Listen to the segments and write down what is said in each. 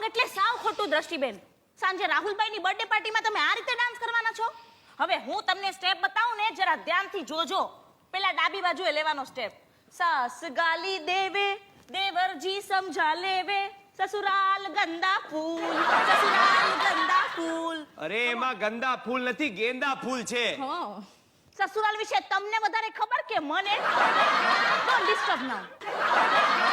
Wrong એટલે સાવ ખોટું દ્રષ્ટિબેન. સાંજે રાહુલભાઈની બર્થડે પાર્ટીમાં તમે આ રીતે ડાન્સ કરવાના છો? હવે હું તમને સ્ટેપ બતાવું ને, જરા ધ્યાનથી જોજો. પેલા ડાબી બાજુએ લેવાનો સ્ટેપ. સાસ ગાલી દેવે દેવરજી સમજા લેવે, સસુરાલ ગંદા ફૂલ, સસુરાલ ગંદા ફૂલ. અરે એમાં ગંદા ફૂલ નથી, ગેંદા ફૂલ છે. સસુરાલ વિશે તમને વધારે ખબર કે મને? ડોન્ટ ડિસ્ટર્બ નાઉ.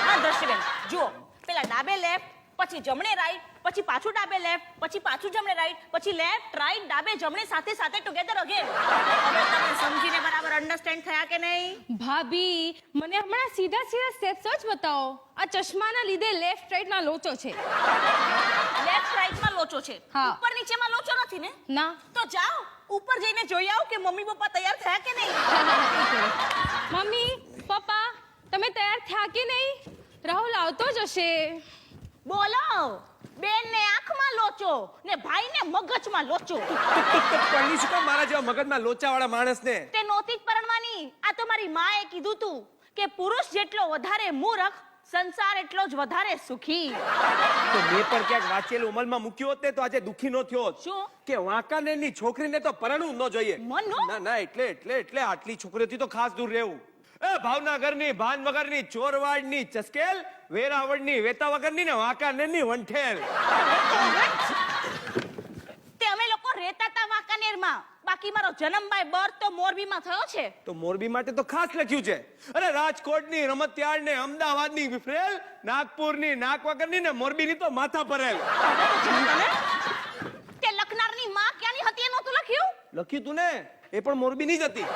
હા દ્રષ્ટિબેન જો, પેલા ડાબે લેફ્ટ, પછી જમણે રાઈટ, પછી પાછું ડાબે લેફ્ટ, પછી પાછું જમણે રાઈટ, પછી લેફ્ટ રાઈટ ડાબે જમણે સાથે સાથે ટુગેધર અગેન. હવે તમે સમજીને બરાબર અન્ડરસ્ટેન્ડ થયા કે નહીં? ભાભી મને હમણાં સીધા સીધા સ્ટેપ્સ જ બતાવો. આ ચશ્માના લીધે લેફ્ટ રાઈટ માં લોચો છે. લેફ્ટ રાઈટ માં લોચો છે, હા. ઉપર નીચેમાં લોચો નથી ને? ના. તો જાઓ ઉપર જઈને જોઈ આવો કે મમ્મી પપ્પા તૈયાર થયા કે નહીં. મમ્મી પપ્પા તમે તૈયાર થયા કે નહીં? રાહુલ આવતો જ હશે. બોલો. બેન ને આંખમાં લોચો ને ભાઈ ને મગજમાં લોચો. પરણી શું કામ મારા જેવા મગજમાં લોચાવાળા માણસને? તે નહોતી જ પરણવાની. આ તો મારી માએ કીધું તું કે પુરુષ જેટલો વધારે મૂર્ખ, સંસાર એટલો જ વધારે સુખી. તો મેં પણ ક્યાંક વાંચેલું અમલમાં મૂક્યો હોત ને તો આજે દુખી નો થયો હોત. શું? કે વાંકાનેરની છોકરીને તો પરણવું ન જોઈએ. મનનું? ના ના, એટલે આટલી છોકરીઓથી તો ખાસ દૂર રહેવું. એ ભાવનગરની ભાન વગરની, ચોરવાડની ચસ્કેલ, વેરાવળની વેતા વગરની ને વાંકાનેરની વંઠેલ. તે અમે લોકો રહેતા હતા વાંકાનેરમાં, બાકી મારો જન્મ બાય બર્થ તો મોરબીમાં થયો છે. તો મોરબી માટે તો ખાસ લખ્યું છે. અરે રાજકોટની રમતિયાળ ને અમદાવાદની વિફરેલ, નાગપુરની નાક વગરની ને મોરબીની તો માથા પરેલ. તે લખનારની માં ક્યાંની હતી એ નહોતું લખ્યું? લખ્યું તું ને, એ પણ મોરબીની જ હતી.